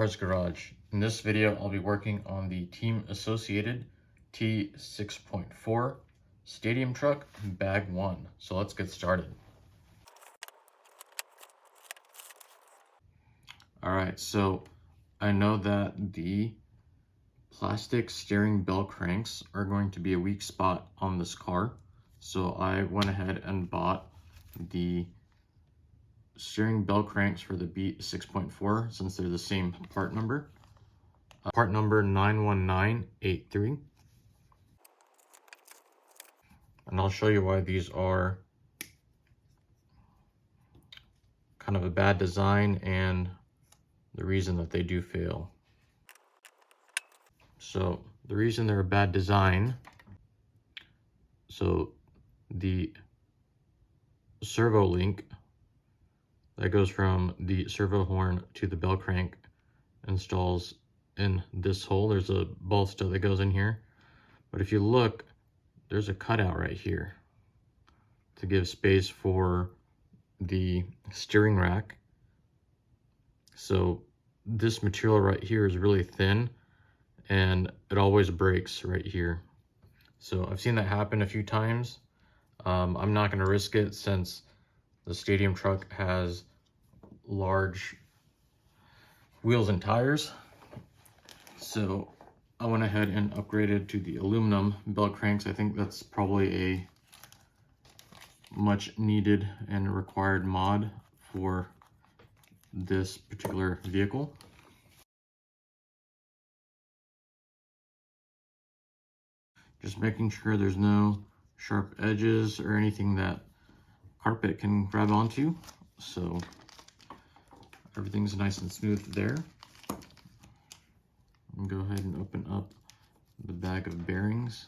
Cars Garage. In this video, I'll be working on the Team Associated T6.4 Stadium Truck Bag 1. So let's get started. Alright, so I know that the plastic steering bell cranks are going to be a weak spot on this car. So I went ahead and bought the steering bell cranks for the Beat 6.4 since they're the same part number. Part number 91983. And I'll show you why these are kind of a bad design and the reason that they do fail. So the reason they're a bad design, so the servo link that goes from the servo horn to the bell crank installs in this hole. There's a ball stud that goes in here, but if you look, there's a cutout right here to give space for the steering rack. So this material right here is really thin and it always breaks right here. So I've seen that happen a few times. I'm not going to risk it since the stadium truck has large wheels and tires. So I went ahead and upgraded to the aluminum bell cranks. I think that's probably a much needed and required mod for this particular vehicle. Just making sure there's no sharp edges or anything that carpet can grab onto. So everything's nice and smooth there. And go ahead and open up the bag of bearings.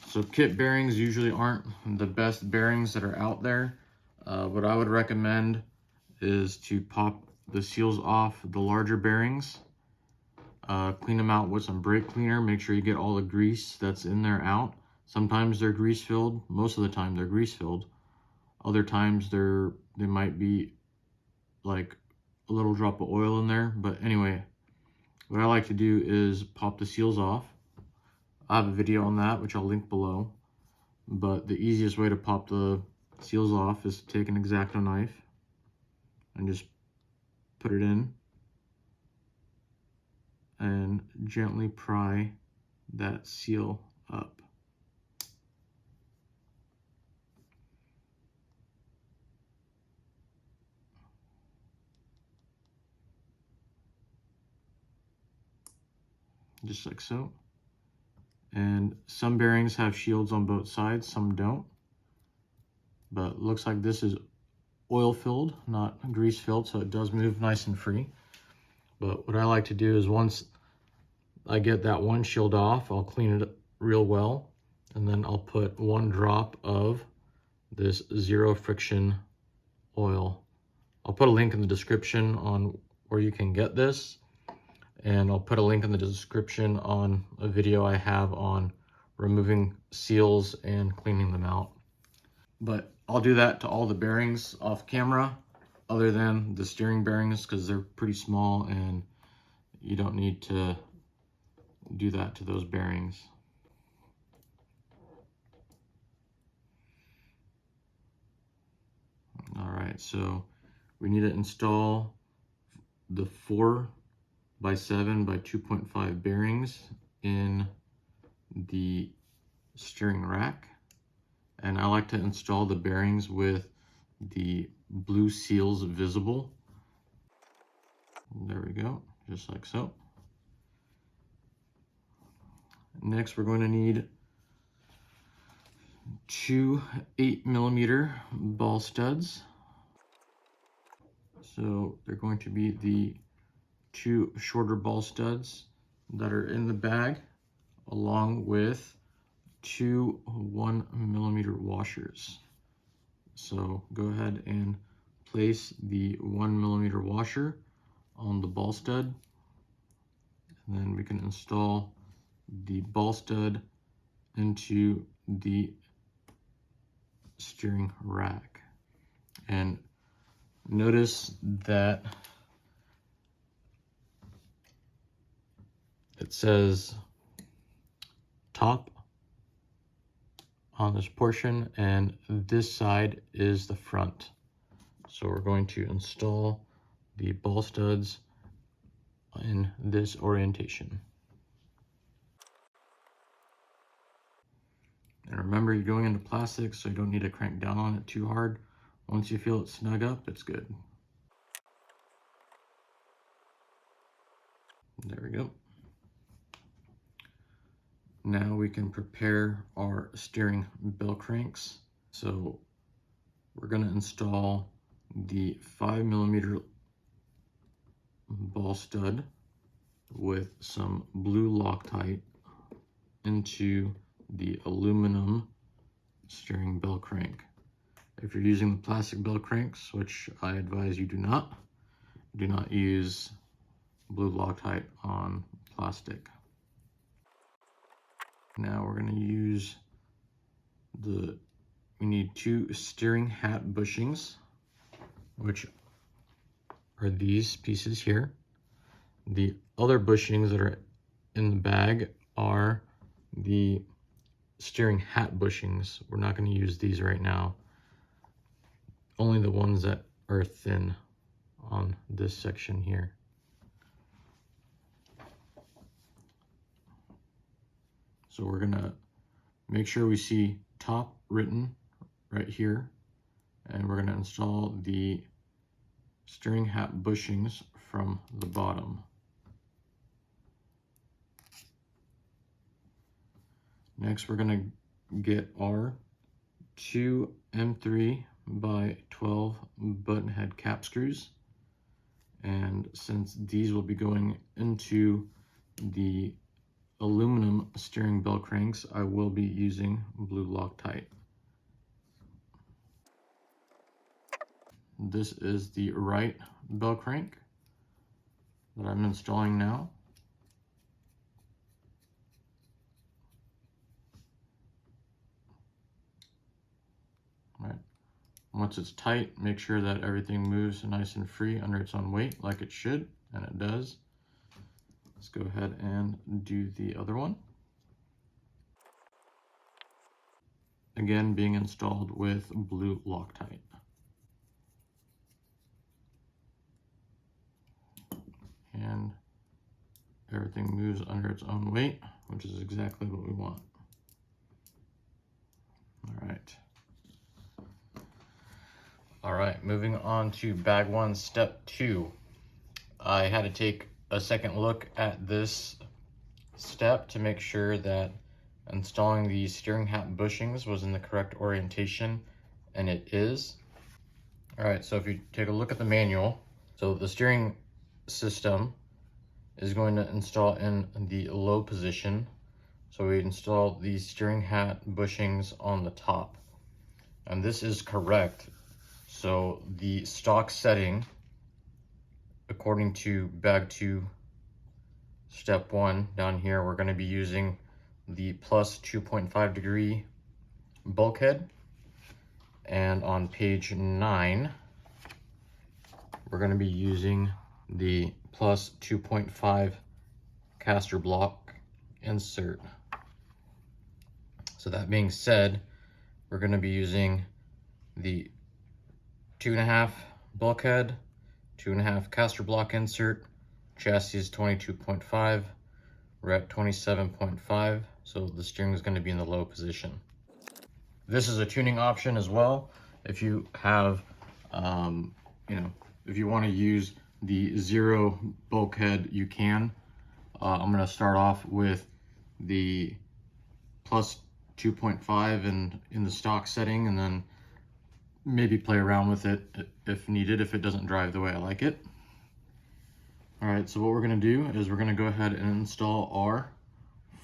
So kit bearings usually aren't the best bearings that are out there. What I would recommend is to pop the seals off the larger bearings. Clean them out with some brake cleaner. Make sure you get all the grease that's in there out. Sometimes they're grease filled. Most of the time they're grease filled. Other times they might be like a little drop of oil in there. But anyway, what I like to do is pop the seals off. I have a video on that, which I'll link below. But the easiest way to pop the seals off is to take an X-Acto knife and just put it in and gently pry that seal up. Just like so. And some bearings have shields on both sides, some don't. But looks like this is oil filled, not grease filled, so it does move nice and free. But what I like to do is once I get that one shield off, I'll clean it real well, and then I'll put 1 drop of this zero friction oil. I'll put a link in the description on where you can get this. And I'll put a link in the description on a video I have on removing seals and cleaning them out. But I'll do that to all the bearings off camera, other than the steering bearings, because they're pretty small and you don't need to do that to those bearings. All right, so we need to install the 4x7 by 2.5 bearings in the steering rack, and I like to install the bearings with the blue seals visible. There we go, just like so. Next, we're going to need 2 8mm ball studs. So they're going to be the 2 shorter ball studs that are in the bag, along with 2 1mm washers. So go ahead and place the 1mm washer on the ball stud, and then we can install the ball stud into the steering rack. And notice that it says top on this portion, and this side is the front. So we're going to install the ball studs in this orientation. And remember, you're going into plastic, so you don't need to crank down on it too hard. Once you feel it snug up, it's good. There we go. Now we can prepare our steering bell cranks. So we're going to install the 5mm ball stud with some blue Loctite into the aluminum steering bell crank. If you're using the plastic bell cranks, which I advise you do not use blue Loctite on plastic. Now we're going to use we need 2 steering hat bushings, which are these pieces here. The other bushings that are in the bag are the steering hat bushings. We're not going to use these right now. Only the ones that are thin on this section here. So we're going to make sure we see top written right here, and we're going to install the steering hat bushings from the bottom. Next, we're going to get our 2 M3 by 12 button head cap screws, and since these will be going into the aluminum steering bell cranks, I will be using blue Loctite. This is the right bell crank that I'm installing now. All right. Once it's tight, make sure that everything moves nice and free under its own weight, like it should, and it does. Let's go ahead and do the other one. Again, being installed with blue Loctite. And everything moves under its own weight, which is exactly what we want. All right, moving on to bag 1, step 2. I had to take a second look at this step to make sure that installing the steering hat bushings was in the correct orientation, and it is. All right, so if you take a look at the manual, so the steering system is going to install in the low position. So we install the steering hat bushings on the top, and this is correct. So the stock setting, according to bag 2, step 1, down here, we're going to be using the plus 2.5 degree bulkhead. And on page 9, we're going to be using the plus 2.5 caster block insert. So that being said, we're going to be using the 2.5 bulkhead, 2.5 caster block insert. Chassis is 22.5. We're at 27.5, so the steering is going to be in the low position. This is a tuning option as well. If you have, if you want to use the 0 bulkhead, you can. I'm going to start off with the plus 2.5 in the stock setting, and then maybe play around with it if needed, if it doesn't drive the way I like it. All right, so what we're going to do is we're going to go ahead and install our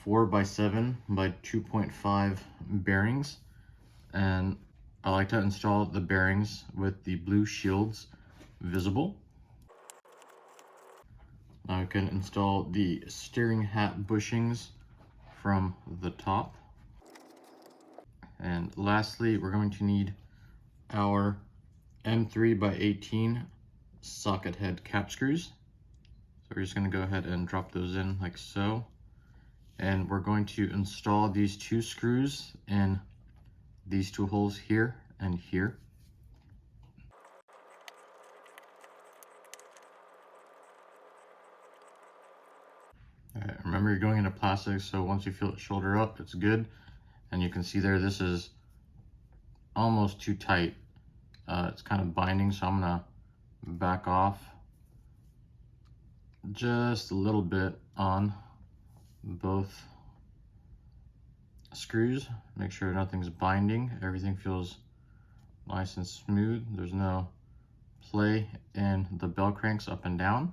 4x7 by 2.5 bearings, and I like to install the bearings with the blue shields visible. Now I can install the steering hat bushings from the top. And lastly, we're going to need our M3 by 18 socket head cap screws. So we're just going to go ahead and drop those in like so. And we're going to install these 2 screws in these 2 holes here and here. All right, remember you're going into plastic, so once you feel it shoulder up, it's good. And you can see there, this is almost too tight. It's kind of binding, so I'm gonna back off just a little bit on both screws. Make sure nothing's binding. Everything feels nice and smooth. There's no play in the bell cranks up and down.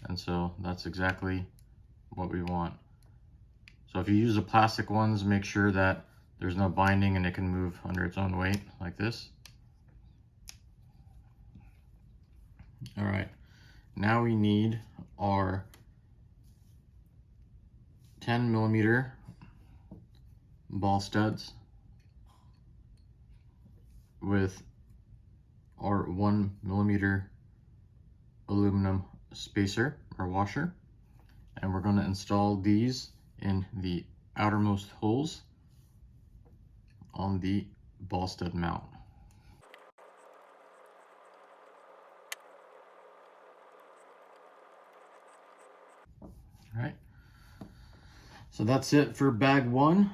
And so that's exactly what we want. So if you use the plastic ones, make sure that there's no binding and it can move under its own weight like this. All right, now we need our 10mm ball studs with our 1mm aluminum spacer or washer, and we're going to install these in the outermost holes on the ball stud mount. All right, so that's it for bag 1.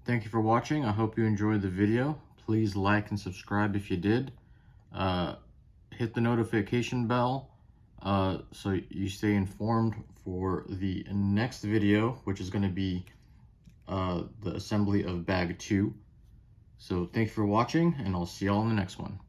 Thank you for watching. I hope you enjoyed the video. Please like and subscribe if you did. Hit the notification bell so you stay informed for the next video, which is going to be the assembly of bag 2. So thank you for watching, and I'll see y'all in the next one.